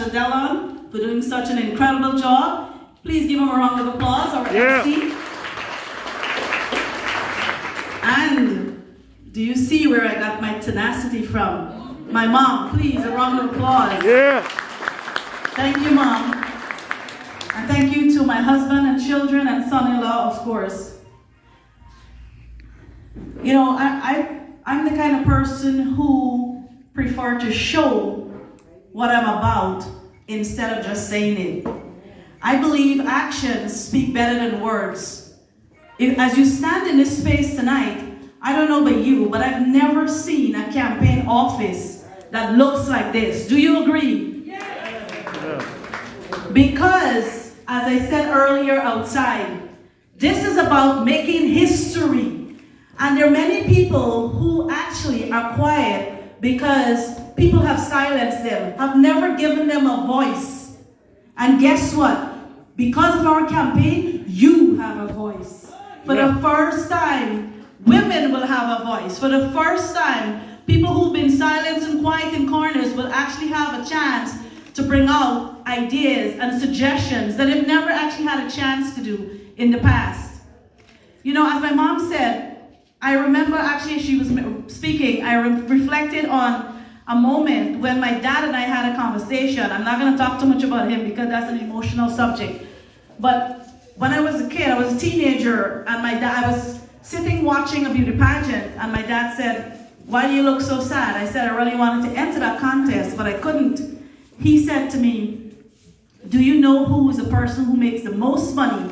Pastor Dellon for doing such an incredible job. Please give him a round of applause, our MC. And do you see where I got my tenacity from? My mom, please, a round of applause. Yeah. Thank you, Mom. And thank you to my husband and children and son-in-law, of course. You know, I'm the kind of person who prefer to show what I'm about instead of just saying it. I believe actions speak better than words. As you stand in this space tonight, I don't know about you, but I've never seen a campaign office that looks like this. Do you agree? Yeah. Because, as I said earlier outside, this is about making history. And there are many people who actually are quiet because people have silenced them, have never given them a voice. And guess what? Because of our campaign, you have a voice. For the first time, women will have a voice. For the first time, people who've been silenced and quiet in corners will actually have a chance to bring out ideas and suggestions that they've never actually had a chance to do in the past. You know, as my mom said, I remember actually she was speaking, I reflected on a moment when my dad and I had a conversation. I'm not going to talk too much about him because that's an emotional subject. But when I was a kid, I was a teenager, and I was sitting watching a beauty pageant, and my dad said, "Why do you look so sad?" I said, "I really wanted to enter that contest, but I couldn't." He said to me, "Do you know who is the person who makes the most money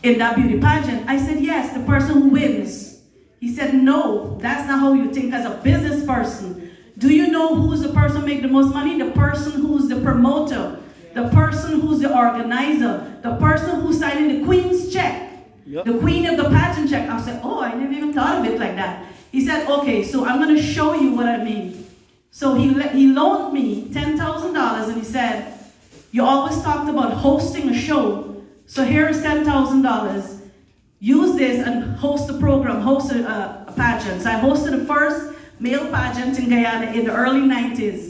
in that beauty pageant?" I said, "Yes, the person who wins." He said, "No, that's not how you think as a business person. Do you know who's the person who makes the most money? The person who's the promoter, the person who's the organizer, the person who's signing the queen's check, the queen of the pageant check." I said, "Oh, I never even thought of it like that." He said, "Okay, so I'm going to show you what I mean." So he loaned me $10,000, and he said, "You always talked about hosting a show, so here's $10,000. Use this and host a program, host a pageant." So I hosted the first male pageant in Guyana in the early 90s.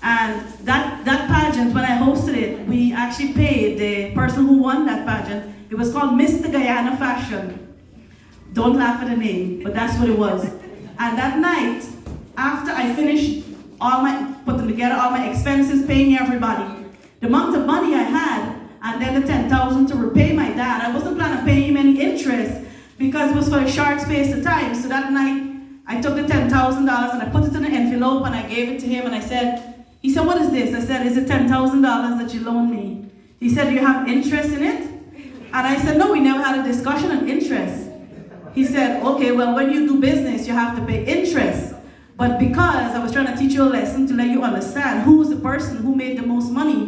And that pageant, when I hosted it, we actually paid the person who won that pageant. It was called Mr. Guyana Fashion. Don't laugh at the name, but that's what it was. And that night, after I finished putting together all my expenses, paying everybody, the amount of money I had, and then the $10,000 to repay my dad, I wasn't planning on paying him any interest because it was for a short space of time. So that night, I took the $10,000 and I put it in an envelope and I gave it to him, and he said, "What is this?" I said, "Is it $10,000 that you loaned me?" He said, "Do you have interest in it?" And I said, "No, we never had a discussion on interest." He said, "Okay, well, when you do business, you have to pay interest. But because I was trying to teach you a lesson to let you understand who's the person who made the most money,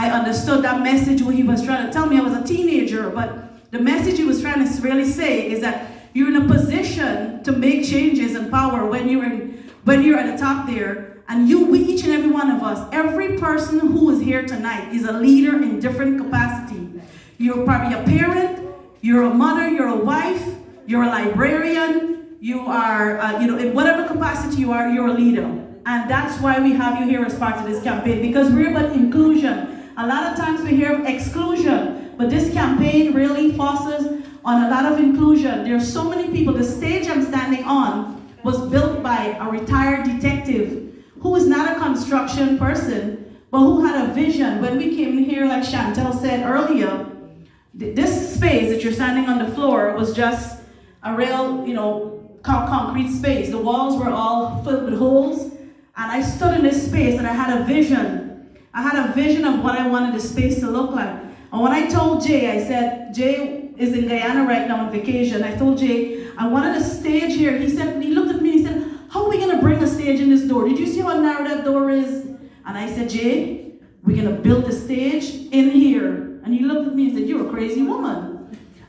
I understood that message what he was trying to tell me. I was a teenager, but the message he was trying to really say is that you're in a position to make changes and power when you're at the top there. And each and every one of us, every person who is here tonight is a leader in different capacity. You're probably a parent, you're a mother, you're a wife, you're a librarian, you are, in whatever capacity you are, you're a leader. And that's why we have you here as part of this campaign, because we're about inclusion. A lot of times we hear exclusion, but this campaign really fosters on a lot of inclusion. There's so many people. The stage I'm standing on was built by a retired detective who is not a construction person, but who had a vision. When we came here, like Chantel said earlier, this space that you're standing on the floor was just a real, concrete space. The walls were all filled with holes, and I stood in this space and I had a vision. I had a vision of what I wanted the space to look like. And when I told Jay, I said, Jay is in Guyana right now on vacation. I told Jay, I wanted a stage here. He looked at me and he said, "How are we going to bring a stage in this door? Did you see how narrow that door is?" And I said, "Jay, we're going to build the stage in here." And he looked at me and said, "You're a crazy woman."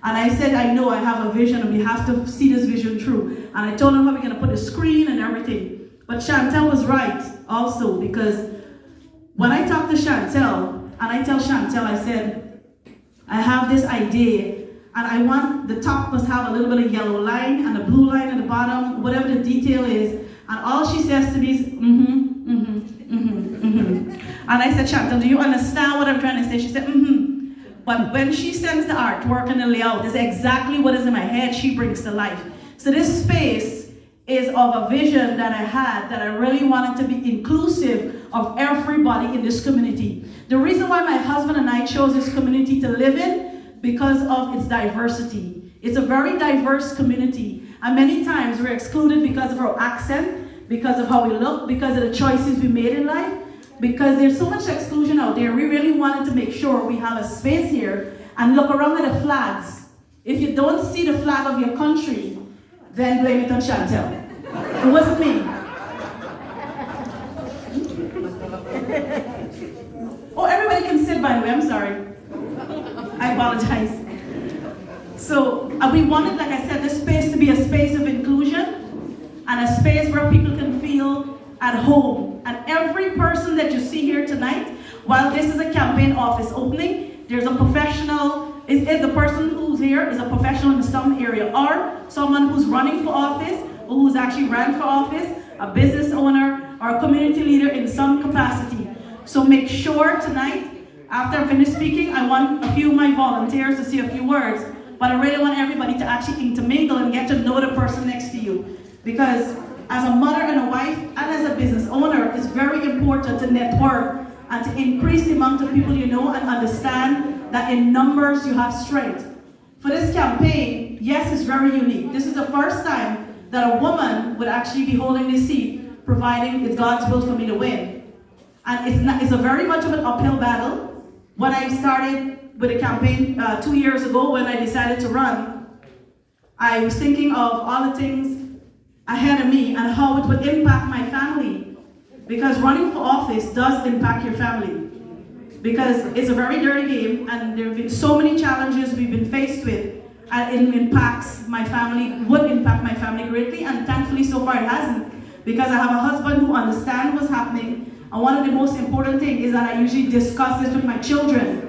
And I said, "I know, I have a vision and we have to see this vision through." And I told him how we're going to put a screen and everything. But Chantel was right also, because when I talked to Chantel, and I tell Chantel, I said, "I have this idea, and I want the top must have a little bit of yellow line and a blue line at the bottom, whatever the detail is." And all she says to me is, And I said, Chantal, do you understand what I'm trying to say? She said, mm-hmm. But when she sends the artwork and the layout, is exactly what is in my head, she brings to life. So this space is of a vision that I had, that I really wanted to be inclusive of everybody in this community. The reason why my husband and I chose this community to live in, because of its diversity. It's a very diverse community, and many times we're excluded because of our accent, because of how we look, because of the choices we made in life, because there's so much exclusion out there. We really wanted to make sure we have a space here and look around at the flags. If you don't see the flag of your country, then blame it on Chantal. It wasn't me. Oh, everybody can sit, by the way, I'm sorry. I apologize. So we wanted, like I said, this space to be a space of inclusion and a space where people can feel at home. And every person that you see here tonight, while this is a campaign office opening, there's a professional, is the person who's here is a professional in some area, or someone who's running for office, or who's actually ran for office, a business owner, or a community leader in some capacity. So make sure tonight, after I'm finished speaking, I want a few of my volunteers to say a few words, but I really want everybody to actually intermingle and get to know the person next to you. Because as a mother and a wife, and as a business owner, it's very important to network and to increase the amount of people you know and understand that in numbers you have strength. For this campaign, yes, it's very unique. This is the first time that a woman would actually be holding this seat, providing it's God's will for me to win. And it's a very much of an uphill battle. When I started with a campaign 2 years ago, when I decided to run, I was thinking of all the things ahead of me and how it would impact my family. Because running for office does impact your family. Because it's a very dirty game, and there have been so many challenges we've been faced with, and it impacts my family, would impact my family greatly, and thankfully so far it hasn't. Because I have a husband who understands what's happening, and one of the most important things is that I usually discuss this with my children.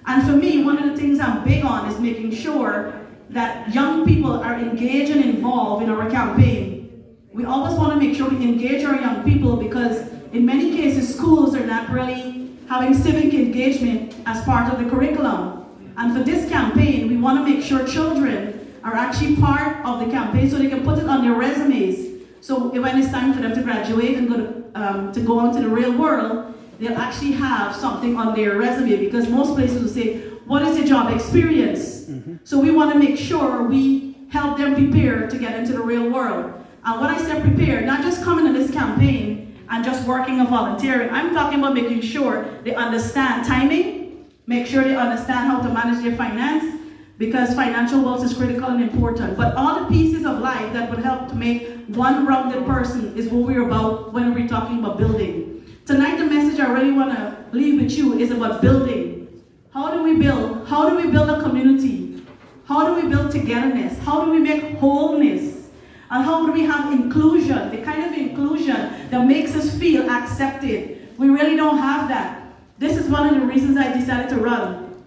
And for me, one of the things I'm big on is making sure that young people are engaged and involved in our campaign. We always want to make sure we engage our young people, because in many cases schools are not really having civic engagement as part of the curriculum. And for this campaign, we want to make sure children are actually part of the campaign so they can put it on their resumes. So when it's time for them to graduate and go out to the real world, they'll actually have something on their resume, because most places will say, what is your job experience? Mm-hmm. So we want to make sure we help them prepare to get into the real world. And when I say prepare, not just coming to this campaign and just working or volunteering, I'm talking about making sure they understand timing, make sure they understand how to manage their finance, because financial wealth is critical and important. But all the pieces of life that would help to make one rounded person is what we're about when we're talking about building. Tonight, the message I really want to leave with you is about building. How do we build? How do we build a community? How do we build togetherness? How do we make wholeness? And how do we have inclusion? The kind of inclusion that makes us feel accepted. We really don't have that. This is one of the reasons I decided to run.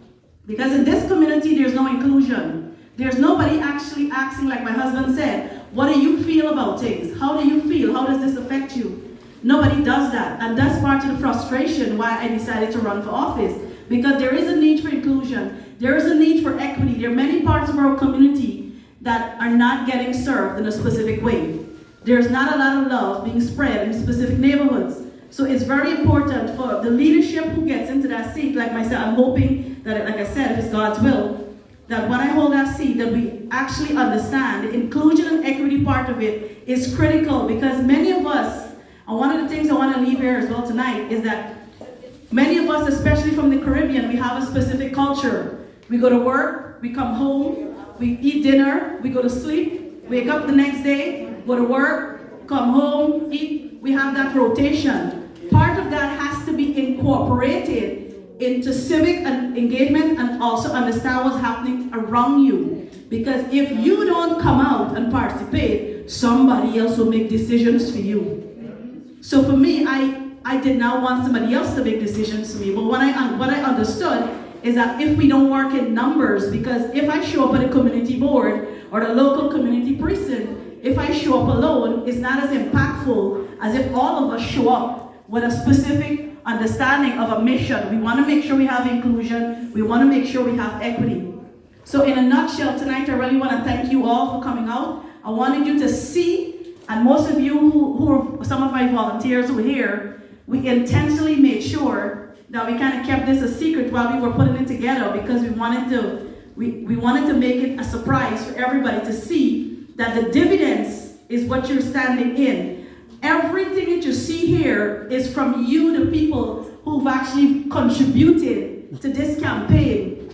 Because in this community, there's no inclusion. There's nobody actually asking, like my husband said, what do you feel about things? How do you feel? How does this affect you? Nobody does that. And that's part of the frustration why I decided to run for office. Because there is a need for inclusion. There is a need for equity. There are many parts of our community that are not getting served in a specific way. There's not a lot of love being spread in specific neighborhoods. So it's very important for the leadership who gets into that seat, like myself. I'm hoping that, like I said, if it's God's will, that when I hold that seat, that we actually understand the inclusion and equity part of it is critical, because many of us, and one of the things I want to leave here as well tonight is that many of us, especially from the Caribbean, we have a specific culture. We go to work, we come home, we eat dinner, we go to sleep, wake up the next day, go to work, come home, eat. We have that rotation. Part of that has to be incorporated into civic engagement and also understand what's happening around you. Because if you don't come out and participate, somebody else will make decisions for you. So for me, I did not want somebody else to make decisions for me. But what I understood is that if we don't work in numbers, because if I show up at a community board or the local community precinct, if I show up alone, it's not as impactful as if all of us show up with a specific understanding of a mission. We want to make sure we have inclusion. We want to make sure we have equity. So in a nutshell, tonight I really want to thank you all for coming out. I wanted you to see, and most of you who are some of my volunteers who are here, we intentionally made sure that we kind of kept this a secret while we were putting it together, because we wanted to make it a surprise for everybody to see that the dividends is what you're standing in. Everything that you see here is from you, the people who've actually contributed to this campaign.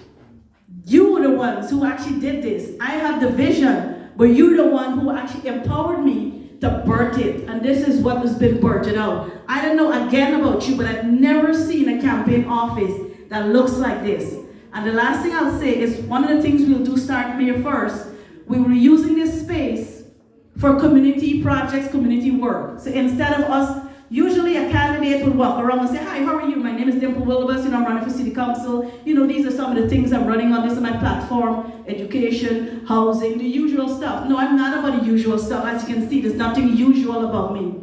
You are the ones who actually did this. I have the vision, but you're the one who actually empowered me to birth it. And this is what has been birthed out. I don't know again about you, but I've never seen a campaign office that looks like this. And the last thing I'll say is one of the things we'll do start May 1st, we were using this space for community projects, community work. So instead of us, usually a candidate would walk around and say, hi, how are you? My name is Dimple Willabus, I'm running for city council. These are some of the things I'm running on. This is my platform, education, housing, the usual stuff. No, I'm not about the usual stuff. As you can see, there's nothing usual about me.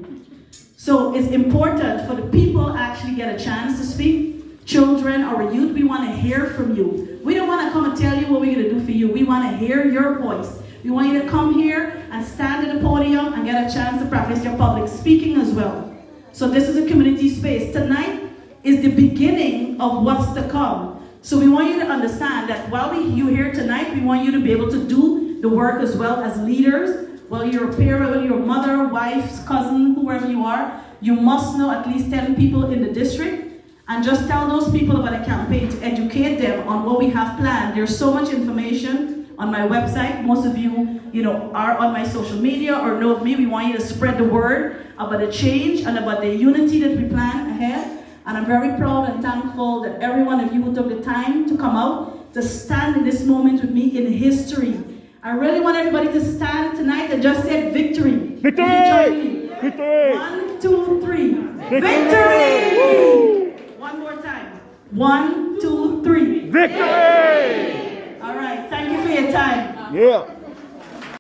So it's important for the people actually get a chance to speak. Children, our youth, we want to hear from you. We don't want to come and tell you what we're going to do for you. We want to hear your voice. We want you to come here and stand at the podium and get a chance to practice your public speaking as well. So this is a community space. Tonight is the beginning of what's to come. So we want you to understand that while you're here tonight, we want you to be able to do the work as well as leaders. Whether you're a parent, whether you're a mother, wife, cousin, whoever you are, you must know at least 10 people in the district. And just tell those people about the campaign to educate them on what we have planned. There's so much information on my website. Most of you, are on my social media or know of me. We want you to spread the word about the change and about the unity that we plan ahead. And I'm very proud and thankful that every one of you who took the time to come out to stand in this moment with me in history. I really want everybody to stand tonight and just say victory. Victory! Join me. Victory! 1, 2, 3. Victory! Victory! One more time. 1, 2, 3. Victory! All right. Thank you for your time. Yeah.